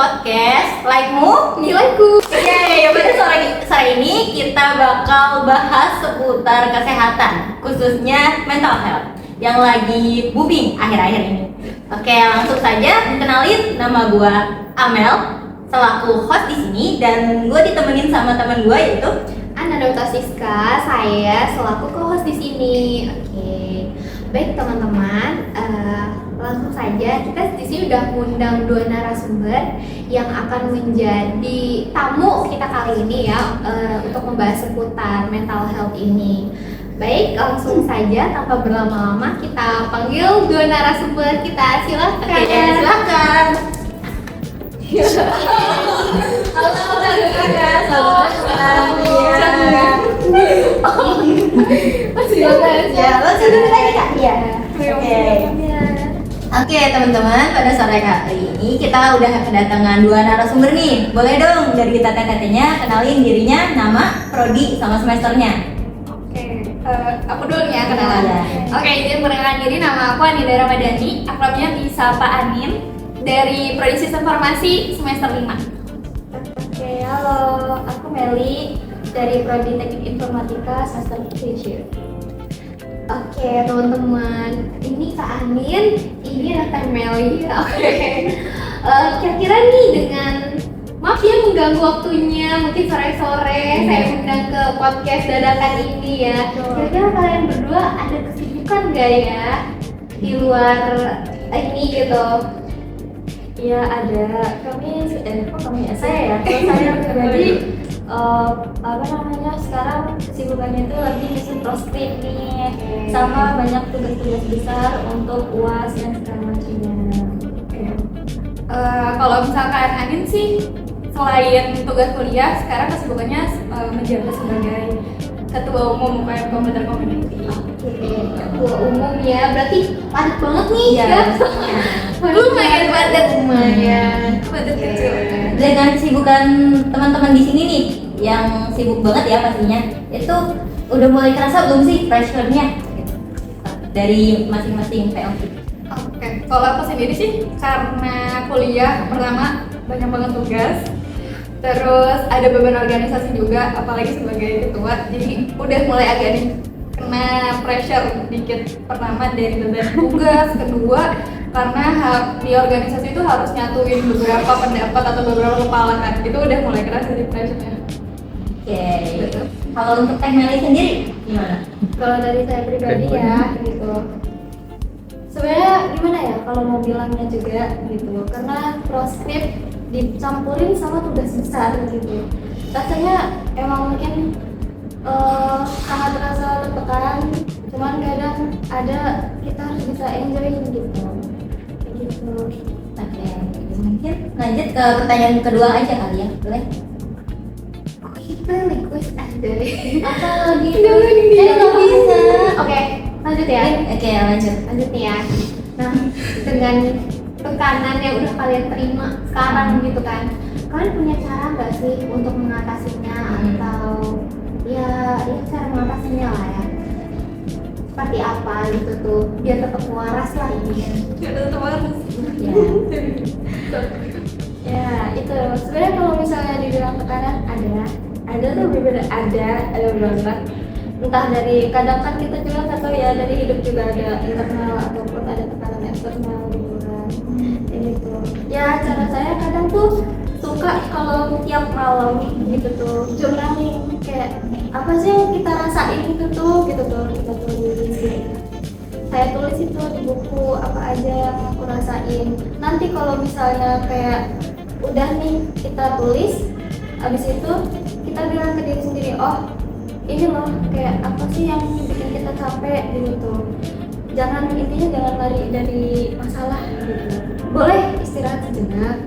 podcast Like-mu Nilaiku. Pada sore ini kita bakal bahas seputar kesehatan, khususnya mental health yang lagi booming akhir-akhir ini. Oke, langsung saja kenalin, nama gua Amel selaku host di sini dan gua ditemenin sama teman gua yaitu Ananda Siska, saya selaku co-host di sini. Oke, baik teman-teman, langsung saja kita di sini udah mengundang dua narasumber yang akan menjadi tamu kita kali ini ya, untuk membahas seputar mental health ini. Baik, langsung saja tanpa berlama-lama kita panggil dua narasumber kita. Silakan. Oke, silakan. Halo, Oke teman-teman, pada sore kali ini kita udah kedatangan dua narasumber nih. Boleh dong dari kita tetenya kenalin dirinya, nama, prodi, sama semesternya. Aku dulu ya kenalan. Iya. Oke, izin perkenalkan diri, nama aku Anida Ramadhani, akrabnya disapa Anin, dari Prodi Sistem Farmasi semester 5. Oke, halo, aku Meli dari Prodi Teknik Informatika semester 7. Oke, teman-teman, ini Kak Anin, ini Teh Meli. Oke. Kira-kira nih dengan maaf ya mengganggu waktunya, mungkin sore-sore saya undang ke podcast dadakan ini ya. Kira-kira kalian berdua ada kesibukan nggak ya di luar ini gitu? Ya ada, saya ya, kalau saya pribadi sekarang kesibukannya itu lagi ngisi proskrip nih, sama banyak tugas-tugas besar untuk UAS dan segala macamnya. Kalau misalkan Anin sih selain tugas kuliah, sekarang kesibukannya menjabat sebagai ketua umum kayak komputer community. Ketua umum ya, berarti Padat banget nih ya. Lumayan padat. Lumayan. Padat kecil. Dengan kesibukan teman-teman di sini nih, yang sibuk banget ya pastinya, itu udah mulai kerasa belum sih pressure-nya dari masing-masing PO? Oke, kalau aku sendiri sih karena kuliah pertama banyak banget tugas, terus ada beban organisasi juga, apalagi sebagai ketua, jadi udah mulai agak nih kena pressure dikit. Pertama dari beban tugas, kedua karena di organisasi itu harus nyatuin beberapa pendapat atau beberapa kepala kan, itu udah mulai kerasa di pressure-nya. Oke. Kalau untuk Teh Meli sendiri gimana? Kalau dari saya pribadi ya gitu, sebenarnya gimana ya kalau mau bilangnya juga gitu, karena proskrip dicampurin sama tugas besar gitu, rasanya emang mungkin sangat terasa tertekan, cuman kadang ada kita harus bisa enjoy gitu. Oke, mungkin lanjut ke pertanyaan kedua aja kali ya, boleh? Kita request ada Apa lagi? nggak bisa. Oke, lanjut ya. Oke, lanjut. Lanjut nih ya. Nah, dengan tekanan yang udah kalian terima sekarang gitu kan, kalian punya cara nggak sih untuk mengatasinya atau ya cara mengatasinya lah ya? Seperti apa gitu tuh biar tetap waras lah ini. Tetap harus. Ya itu sebenarnya kalau misalnya dibilang tekanan ada tuh bener-bener ada banget, entah dari kadang kan kita juga nggak tahu ya, dari hidup juga ada internal ataupun ada tekanan eksternal gitu kan. Gitu ya, cara saya kadang tuh suka kalau tiap malam gitu tuh journaling, kayak apa sih yang kita rasain gitu tuh kita tulis gitu. Saya tulis itu di buku apa aja yang aku rasain. Nanti kalau misalnya kayak udah nih kita tulis, abis itu kita bilang ke diri sendiri, oh ini loh kayak apa sih yang bikin kita capek gitu. Intinya jangan lari dari masalah gitu. Boleh istirahat sejenak,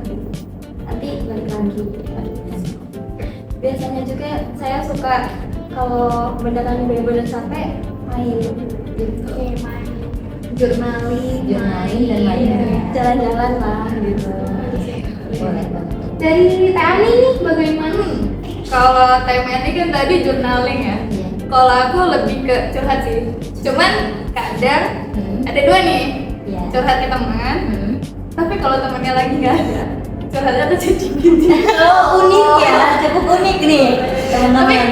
nanti balik lagi. Biasanya juga saya suka kalau beneran bener-bener capek main gitu. Main journaling Dan main. jalan-jalan lah gitu. Boleh banget. Dari Teh Ani nih bagaimana? Kalau Teh Meli kan tadi journaling ya. Iya. Kalau aku lebih ke curhat sih. Cuman kadang ada dua nih. Iya. Curhat ke teman. Tapi kalau temannya lagi nggak ada, curhatnya tuh jadi Oh, unik ya, cukup unik nih tapi teman-teman.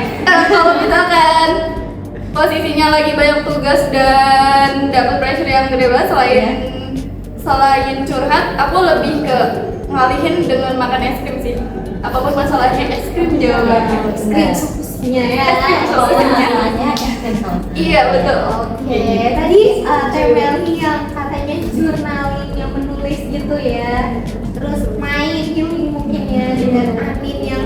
kalau misalkan posisinya lagi banyak tugas dan dapat pressure yang gede banget selain curhat, aku lebih ke ngalihin dengan makan es krim sih. Apapun masalahnya es krim jawabannya. Es krim solusinya ya. Masalahnya es krim soalnya. Iya betul. Oke, tadi Teh Meli yang katanya journaling yang menulis gitu ya. Terus main healing mungkin ya dengan Anin yang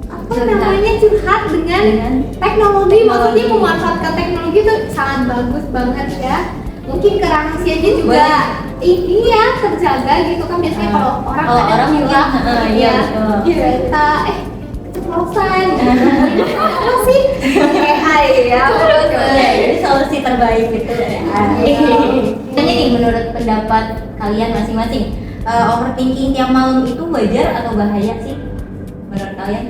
apa namanya curhat dengan teknologi. Maksudnya memanfaatkan teknologi itu sangat bagus banget ya. Mungkin kerahasiaannya juga ini ya terjaga gitu kan, biasanya kalau orang Kalau ada orang hilang mungkin, iya, betul. kita keceplosan apa sih AI ya. Ya, jadi solusi terbaik gitu ya. Jadi nih menurut pendapat kalian masing-masing, overthinking tiap malam itu wajar atau bahaya sih? Menurut kalian?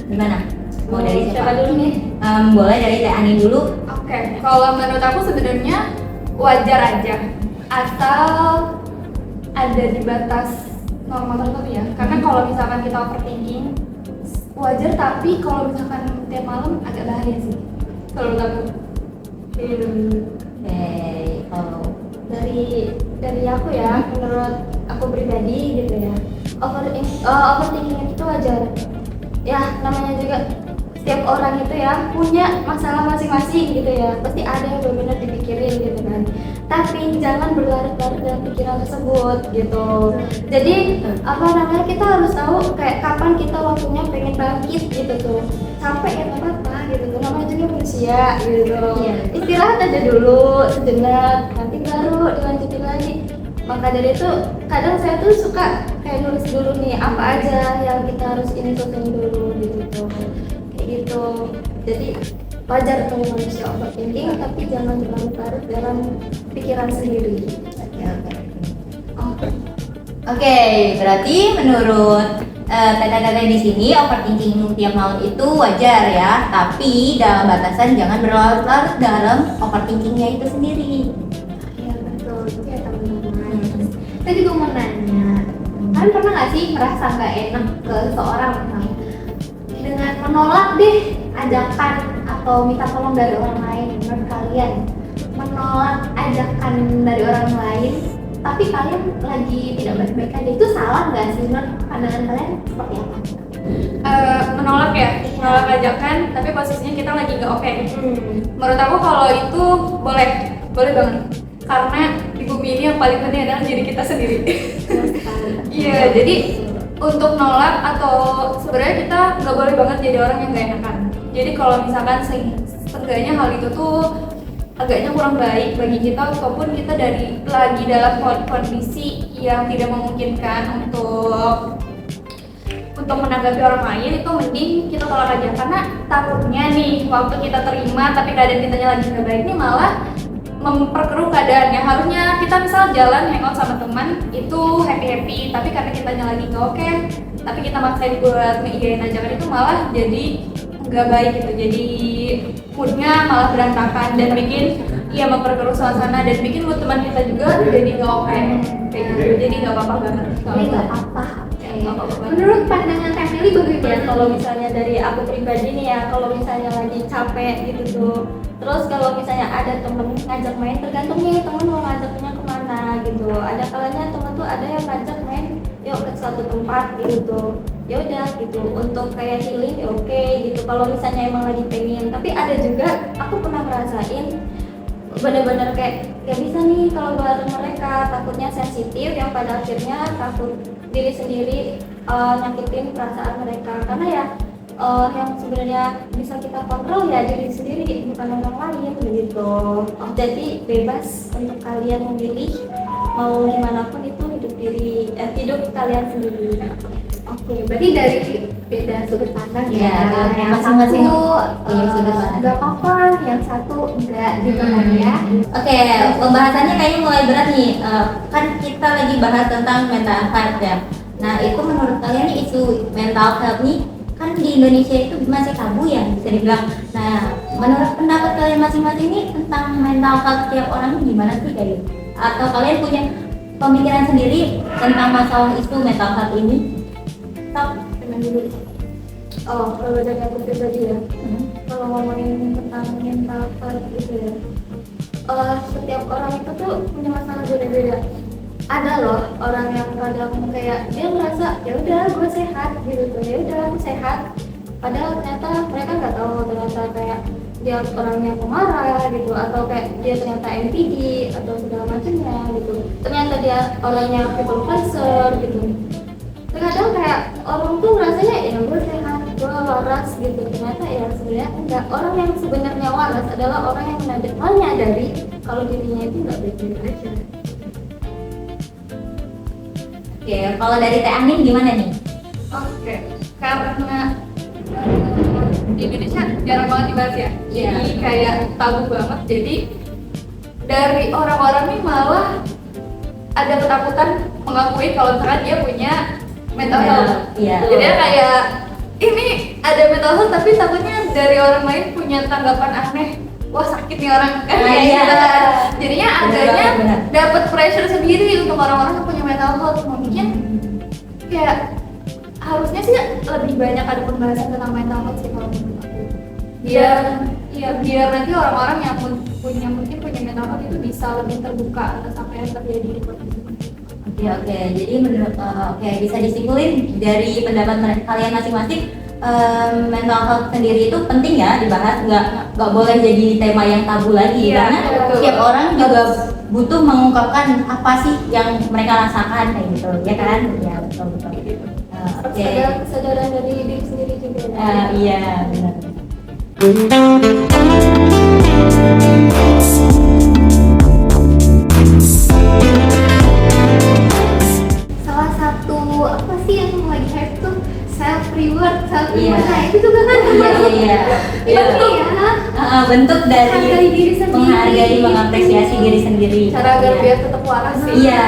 Gimana? Mau dari siapa? dulu nih? Boleh dari Teh Ani dulu. Oke, kalau menurut aku sebenarnya wajar aja, asal ada di batas normal tertentu ya. Karena kalau misalkan kita overthinking wajar, tapi kalau misalkan tiap malam agak bahaya sih. Kalau menurut aku. Oke, kalau Dari aku ya, menurut aku pribadi gitu ya, overthinking itu wajar ya, namanya juga setiap orang itu ya punya masalah masing-masing gitu ya, pasti ada yang benar-benar dipikirin gitu kan, tapi jangan berlarut-larut dalam pikiran tersebut gitu. Jadi apa namanya, kita harus tahu kayak kapan kita waktunya pengen bangkit gitu tuh, capek ya nggak apa-apa gitu tuh, namanya juga manusia gitu. Iya. Istirahat aja dulu sejenak, nanti baru dilanjutin lagi. Maka dari itu kadang saya tuh suka kayak nulis dulu nih apa aja yang kita harus ini selesaiin dulu gitu tuh, kayak gitu. Jadi wajar kalau manusia overthinking, tapi jangan berlarut-larut dalam pikiran sendiri. Oke, berarti menurut Teteh di sini overthinking tiap malam itu wajar ya, tapi dalam batasan jangan berlarut-larut dalam overthinkingnya itu sendiri. Iya betul, itu ya teman-teman. Saya juga mau nanya, kalian pernah nggak sih merasa nggak enak ke seseorang dengan menolak deh ajakan atau minta tolong dari orang lain? Menurut kalian menolak ajakan dari orang lain tapi kalian lagi tidak baik-baik aja, itu salah nggak sih? Menurut pandangan kalian seperti apa? Menolak ya, menolak ajakan, tapi posisinya kita lagi nggak oke. Menurut aku kalau itu boleh banget, karena di bumi ini yang paling penting adalah diri kita sendiri. Iya, jadi untuk nolak atau sebenarnya kita nggak boleh banget jadi orang yang nggak enakan. Jadi kalau misalkan setidaknya hal itu tuh agaknya kurang baik bagi kita, ataupun kita lagi dalam kondisi yang tidak memungkinkan untuk menanggapi orang lain, itu mending kita tolak aja. Karena takutnya nih waktu kita terima tapi keadaan kitanya lagi nggak baik nih malah memperkeruh keadaannya. Harusnya kita misal jalan hangout sama teman itu happy, tapi karena kitanya lagi nggak oke, tapi kita maksain buat ngeiyain ajakan, itu malah jadi nggak baik gitu. Jadi moodnya malah berantakan dan bikin memperkeruh suasana dan bikin mood teman kita juga jadi nggak oke kayak gitu. Jadi nggak apa-apa banget. Ini nggak apa-apa. Nggak apa-apa banget. Menurut pandangan Teh Meli bagaimana kalau misalnya dari aku pribadi nih ya, kalau misalnya lagi capek gitu tuh, terus kalau misalnya ada temen ngajak main, tergantungnya temen mau ngajaknya kemana gitu. Ada kalanya temen tuh ada yang ngajak main yuk ke suatu tempat gitu tuh, ya udah gitu untuk kayak healing ya oke gitu kalau misalnya emang lagi pengen. Tapi ada juga aku pernah ngerasain bener-bener kayak gak bisa nih kalau bareng mereka, takutnya sensitif yang pada akhirnya takut diri sendiri nyakitin perasaan mereka, karena ya yang sebenarnya bisa kita kontrol ya diri sendiri, bukan orang lain begitu. Jadi bebas untuk kalian memilih mau gimana pun, itu hidup kalian sendiri. Oke, berarti dari beda sudut pandang Ya, yang masing-masing satu punya sudut pandang. nggak apa-apa, yang satu enggak gitu kan ya. Oke, pembahasannya kayaknya mulai berat nih. Kan kita lagi bahas tentang mental health ya. Nah, itu menurut kalian nih isu mental health nih kan di Indonesia itu masih tabu ya bisa dibilang. Nah, menurut pendapat kalian masing-masing nih tentang mental health tiap orang ini gimana sih kayak gitu? Atau kalian punya pemikiran sendiri tentang masalah isu mental health ini? Stop. Dengan dulu. Oh, kalau dari aku pribadi ya, kalau ngomongin tentang mental health gitu ya, setiap orang itu tuh punya masalah beda-beda. Ada loh orang yang kadang kayak dia merasa ya udah gue sehat gitu tuh, ya udah aku sehat. Padahal ternyata mereka nggak tahu ternyata kayak dia orangnya pemarah gitu, atau kayak dia ternyata NPD atau segala macamnya gitu. Ternyata dia orangnya people pleaser gitu. Terkadang kayak orang tuh rasanya ya gue sehat, gue waras gitu. Ternyata ya sebenarnya enggak. Orang yang sebenarnya waras adalah orang yang menyadari kalau dirinya itu nggak baik-baik aja. Oke, kalau dari Teh Anin gimana nih? Oke, karena di Indonesia jarang banget dibahas ya, Iya. jadi kayak tabu banget. Jadi dari orang-orang nih malah ada ketakutan mengakui kalau misalkan dia punya mental health. Iya. Jadi kayak ini ada mental health tapi takutnya dari orang lain punya tanggapan aneh. Wah sakit nih orang kan kayak Iya. gitu kan. Jadinya Bener agaknya banget, bener. dapat pressure sendiri untuk orang-orang yang punya mental health. Mungkin kayak harusnya sih lebih banyak ada pembahasan tentang mental health sih kalau menurut aku. Biar nanti orang-orang yang mungkin punya mental health itu bisa lebih terbuka atas apa yang terjadi di kondisi. Oke, jadi menurut bisa disimpulin dari pendapat kalian masing-masing, mental health sendiri itu penting ya dibahas, nggak boleh jadi tema yang tabu lagi, Iya, karena betul. setiap orang juga butuh mengungkapkan apa sih yang mereka rasakan kayak gitu, ya kan? Ya betul. Oke. Ada kesadaran dari diri sendiri juga. Iya benar. Salah satu apa sih yang lagi hype tuh self reward, Iya. Nah, itu juga kan Iya. penting ya. Bentuk dari Menghargai diri sendiri. menghargai, mengapresiasi diri sendiri. Cara agar Iya. biar tetap waras sih. Iya.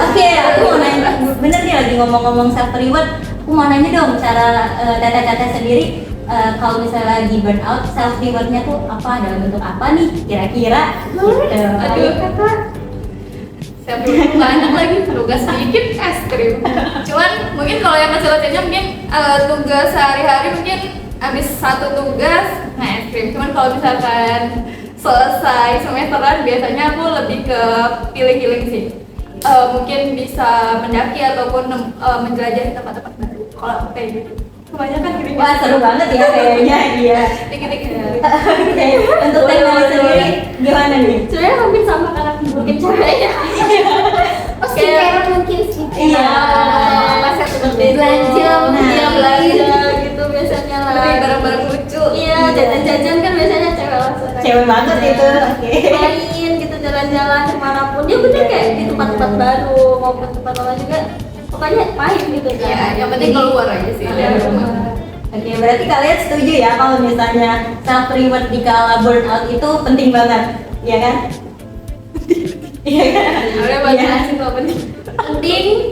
Oke, aku mau nanya, bener nih lagi ngomong-ngomong self reward, aku mau nanya dong cara Teteh sendiri, kalau misalnya lagi burn out, self rewardnya tuh apa, dalam bentuk apa nih kira-kira? Gitu. Aduh kakak, saya belum banyak lagi tugas sedikit es krim. Cuman mungkin kalau yang kecil-kecilnya mungkin tugas sehari-hari mungkin habis satu tugas nah es krim. Cuman kalau misalkan selesai semesteran biasanya aku lebih ke healing sih. Mungkin bisa mendaki ataupun menjelajahi tempat-tempat baru. Kalau aku kayak gitu. Kebanyakan healing. Wah, seru banget ya kayaknya. Iya. Dikit-dikit. Oke, untuk Teh Meli sendiri gimana nih? Sebenarnya hampir sama karena mungkin caranya. Pasti Kayak- kayak mungkin sih. Iya. Masa seperti itu. Belanja, Nah. dia belanja gitu biasanya lah. Beli barang-barang lucu. Iya, jajan-jajan kan biasanya cewek langsung. Cewek banget itu. Oke. Main gitu jalan-jalan kemanapun. Dia bener kayak di tempat-tempat baru maupun tempat lama juga. Pokoknya main gitu kan. Ya, yang penting keluar aja sih dari rumah. Oke, berarti kalian setuju ya kalau misalnya self reward di kala burnout itu penting banget, ya kan? Iya kan? Udah buat Iya. jelasin kalau penting.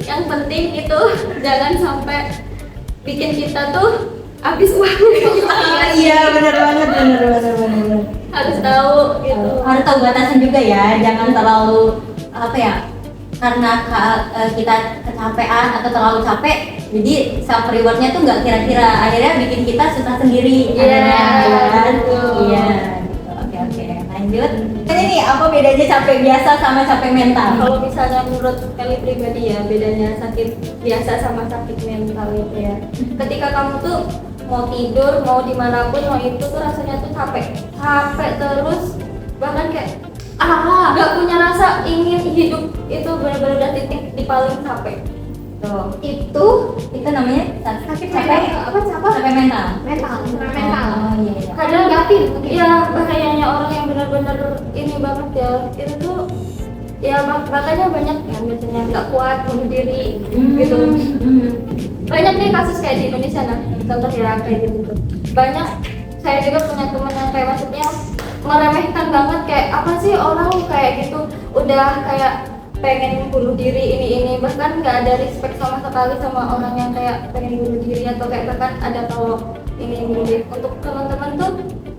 Yang penting itu jangan sampai bikin kita tuh habis uang. Iya, benar banget, benar. Harus tahu gitu. Harus tahu batasan juga ya, jangan terlalu apa ya? Karena kita kecapean atau terlalu capek, jadi self rewardnya tuh nggak kira-kira, akhirnya bikin kita susah sendiri. Iya, akhirnya, ya kan? betul. Iya. Gitu. Oke, lanjut. Ini nih apa bedanya capek biasa sama capek mental? Kalau misalnya menurut Kelly pribadi ya, bedanya sakit biasa sama sakit mental itu ya. Ketika kamu tuh mau tidur, mau dimanapun, mau itu tuh rasanya tuh capek terus, bahkan kayak nggak punya rasa ingin hidup, itu benar-benar udah titik di paling capek. Tuh. Itu Itu namanya sakit capek mental. Apa capek mental. mental Oh, iya. kadang ya bahayanya orang yang benar-benar ini banget ya, itu tuh ya makanya banyak yang biasanya nggak kuat bunuh diri gitu. Banyak nih kasus kayak di Indonesia, nah contoh ya kayak gitu tuh banyak. Saya juga punya teman yang kayak maksudnya meremehkan banget, kayak apa sih orang kayak gitu udah kayak pengen bunuh diri ini bahkan nggak ada respect sama sekali sama orang yang kayak pengen bunuh diri, atau kayak bahkan ada kalau ini bunuh diri. Untuk teman-teman tuh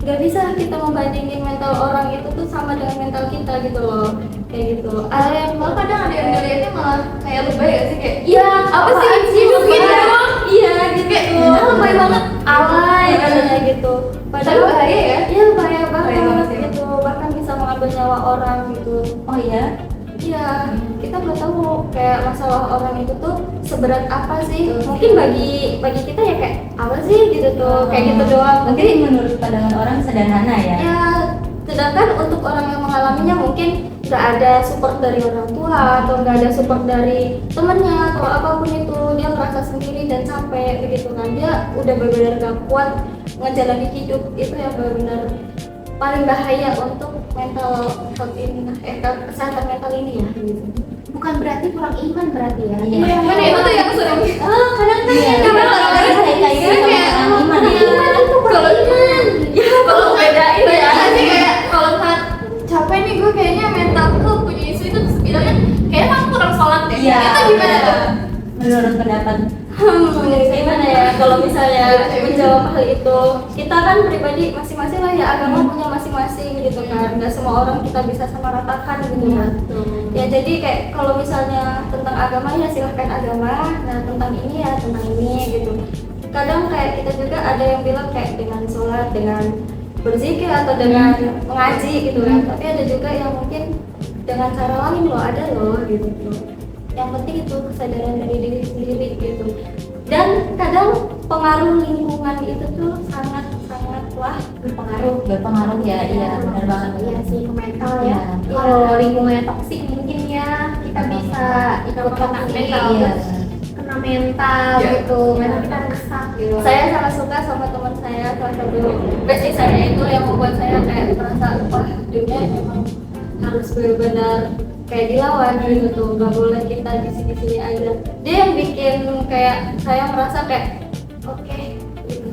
nggak bisa kita membandingin mental orang itu tuh sama dengan mental kita gitu loh, kayak gitu. Ada yang Malah kadang ada yang ngeliatnya malah kayak lebay gak sih, kayak iya apa sih hidup gitu doang. iya gitu, Kayak lebay banget, alay katanya gitu. Padahal bahaya ya. Iya bahaya Bahaya banget banget sih. gitu, bahkan bisa mengambil nyawa orang gitu. Oh iya. Iya, kita nggak tahu kayak masalah orang itu tuh seberat apa sih. Mungkin bagi kita ya kayak apa sih gitu tuh, kayak gitu doang. Mungkin menurut pandangan orang sederhana ya. Ya, sedangkan untuk orang yang mengalaminya mungkin nggak ada support dari orang tua atau nggak ada support dari temennya atau apapun itu, dia merasa sendiri dan capek begitu kan, dia udah benar-benar gak kuat ngejalani hidup. Itu yang benar-benar paling bahaya untuk mental health ini, kesehatan mental ini ya gitu. Bukan berarti kurang iman berarti ya. Iya. Mana itu tuh yang sering Kadang kan Iya. karena orang-orang kayak gitu Kayak, sama kurang iman. Iman itu kurang iman. ya kalau bedain ya sih, kayak kalau saat capek nih gue kayaknya mental tuh punya isu itu terus bilangnya kayaknya kamu kurang sholat deh. Iya. Itu gimana tuh? Menurut pendapat Gimana ya kalau misalnya menjawab hal itu, kita kan pribadi masing-masing lah ya, agama punya masing-masing gitu kan, nggak semua orang kita bisa sama ratakan gitu kan. Ya jadi kayak kalau misalnya tentang agama ya silahkan agama, nah tentang ini ya tentang ini gitu. Kadang kayak kita juga ada yang bilang kayak dengan sholat, dengan berzikir atau dengan mengaji gitu kan, tapi ada juga yang mungkin dengan cara lain loh, ada loh gitu tuh. Yang penting itu kesadaran dari diri sendiri gitu. Dan kadang pengaruh lingkungan itu tuh sangatlah berpengaruh ya. Iya benar banget. Iya sih, ke mental Iya. ya. Kalau lingkungannya toksik mungkin ya kita bisa ikut kena mental, Iya. kena mental Iya. gitu, mental kita rusak gitu. Saya sangat suka sama teman saya, salah satu bestie saya itu yang membuat saya kayak merasa wah dunia memang harus benar-benar kayak dilawan gitu tuh, nggak boleh kita di sini aja. Dia yang bikin kayak saya merasa kayak oke gitu.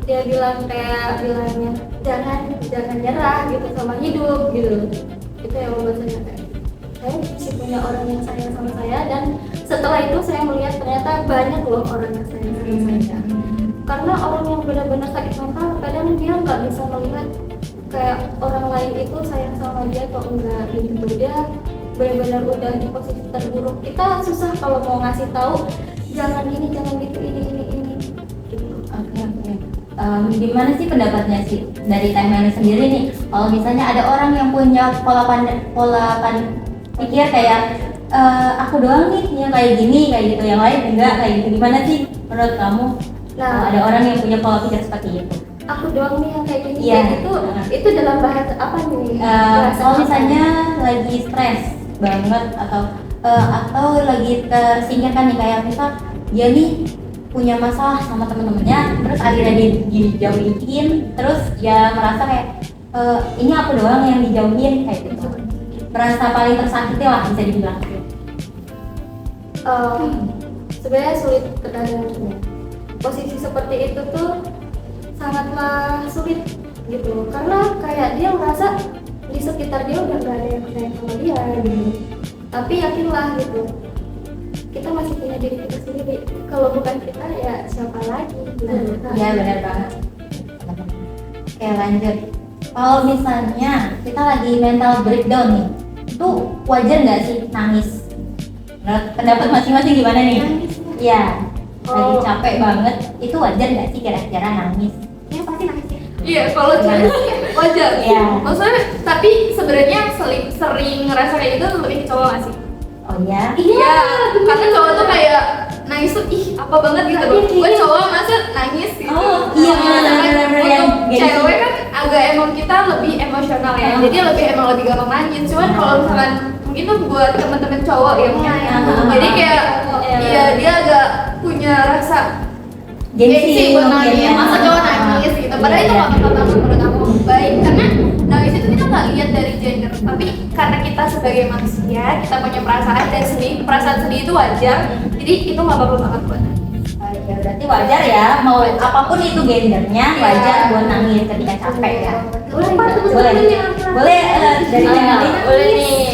Dia bilangnya jangan nyerah gitu sama hidup gitu. Itu yang membuat saya kayak saya masih punya orang yang sayang sama saya, dan setelah itu saya melihat ternyata banyak loh orang yang sayang sama saya. Karena orang yang benar-benar sakit mental kadang dia nggak bisa melihat kayak orang lain itu sayang sama dia atau enggak gitu. Dia benar-benar udah di posisi terburuk. Kita susah kalau mau ngasih tahu jangan ini, jangan gitu, ini gitu. Oke. Gimana sih pendapatnya sih dari timeline sendiri nih? Kalau misalnya ada orang yang punya pola pikir kayak aku doang nih yang kayak gini, kayak gitu, yang lain enggak kayak gitu. Gimana sih menurut kamu? Nah, Ada orang yang punya pola pikir seperti itu. aku doang nih yang kayak gini. Iya. Itu dalam bahasa apa nih? Bahasa Kalau apa? misalnya lagi stres banget atau lagi tersingkirkan nih, kayak misal dia nih punya masalah sama temen-temennya, terus akhirnya dijauhin, terus dia merasa kayak ini aku doang yang dijauhin, kayak gitu, merasa paling tersakiti lah bisa dibilang. Sebenarnya sulit terkadang posisi seperti itu tuh sangatlah sulit gitu, karena kayak dia merasa di sekitar dia udah gak ada yang sayang sama dia gitu. Tapi yakinlah gitu, kita masih punya diri kita sendiri. Kalau bukan kita ya siapa lagi gitu. Iya benar banget. Oke lanjut. Kalau misalnya kita lagi mental breakdown nih, itu wajar nggak sih nangis? Menurut pendapat masing-masing gimana nih? Iya. Lagi capek banget, itu wajar nggak sih kira-kira nangis? Ya pasti nangis ya. Iya, kalau cewek sih wajar. Iya. Maksudnya, tapi sebenarnya sering ngerasa kayak gitu lebih ke cowok nggak sih? Oh ya? Iya, karena cowok tuh kayak nangis tuh ih apa banget gitu loh. Gue cowok masa nangis gitu. Oh, iya, benar-benar yang Untuk gengsi. cewek kan agak emang kita lebih emosional ya. Jadi lebih gampang nangis. Cuman kalau misalkan mungkin tuh buat temen-temen cowok ya mungkin. Jadi kayak iya dia agak punya rasa gengsi buat nangis. Masa cowok nangis gitu. Padahal itu nggak apa-apa menurut aku baik, karena nangis itu kita nggak lihat dari gender, tapi karena kita sebagai manusia kita punya perasaan, dan perasaan sedih itu wajar, jadi itu nggak apa-apa banget buat nangis. Ya berarti wajar ya, mau apapun itu gendernya, wajar buat nangis ketika capek ya. Boleh dari Cemeli. Boleh nih.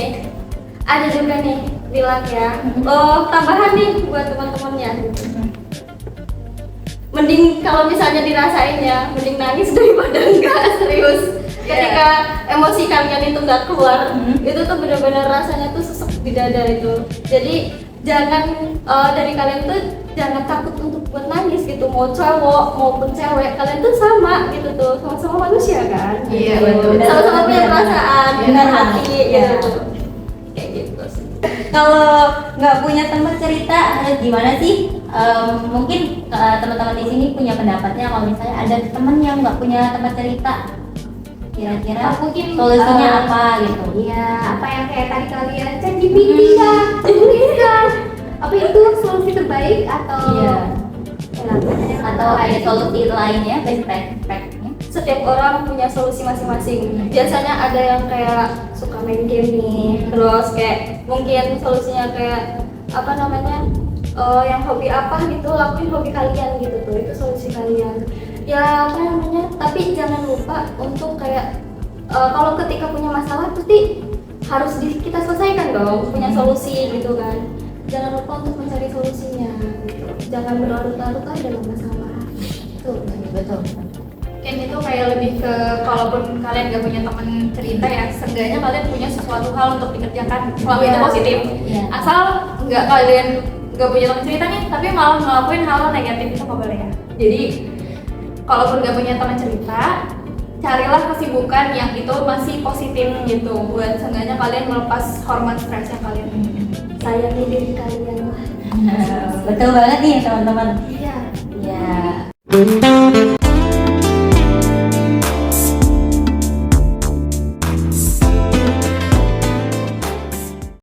Ada juga nih bilang ya. Oh, tambahan nih buat teman-temannya. mending kalau misalnya dirasain ya, mending nangis daripada enggak serius. Ketika emosi kalian itu nggak keluar, itu tuh benar-benar rasanya tuh sesek di dada itu. Jadi jangan dari kalian tuh jangan takut untuk buat nangis gitu, mau cowok maupun cewek, kalian tuh sama gitu tuh, sama-sama manusia kan. Iya, Gitu. betul. Sama-sama punya perasaan, punya hati Iya. gitu. Kayak gitu sih. Kalau nggak punya teman cerita harus gimana sih? Mungkin teman-teman di sini punya pendapatnya kalau misalnya ada teman yang nggak punya tempat cerita, kira-kira Mungkin solusinya apa gitu? Iya, apa yang kayak tadi kalian cek GPT lah, tuliskan. Apa itu solusi terbaik atau Iya. ya, Atau ada solusi lainnya, best practice-nya? Setiap orang punya solusi masing-masing. Biasanya ada yang kayak suka main game nih, terus kayak mungkin solusinya kayak apa namanya, yang hobi apa gitu, lakuin hobi kalian gitu tuh, itu solusi kalian. Ya apa namanya, tapi jangan lupa untuk kayak kalau ketika punya masalah pasti harus kita selesaikan dong, punya solusi gitu kan. Jangan lupa untuk mencari solusinya gitu. Jangan berlarut-larut lah dalam masalah. Tuh. Betul. mungkin itu kayak lebih ke kalaupun kalian gak punya teman cerita ya, seenggaknya kalian punya sesuatu hal untuk dikerjakan selama itu Iya. positif. Iya. Asal nggak kalian gak punya teman cerita nih, tapi malah ngelakuin hal negatif itu nggak boleh ya. Jadi kalaupun gak punya teman cerita, carilah kesibukan yang itu masih positif gitu, buat seenggaknya kalian melepas hormon stres yang kalian punya. Sayangi diri kalian lah. Betul banget nih teman-teman. Iya. Ya.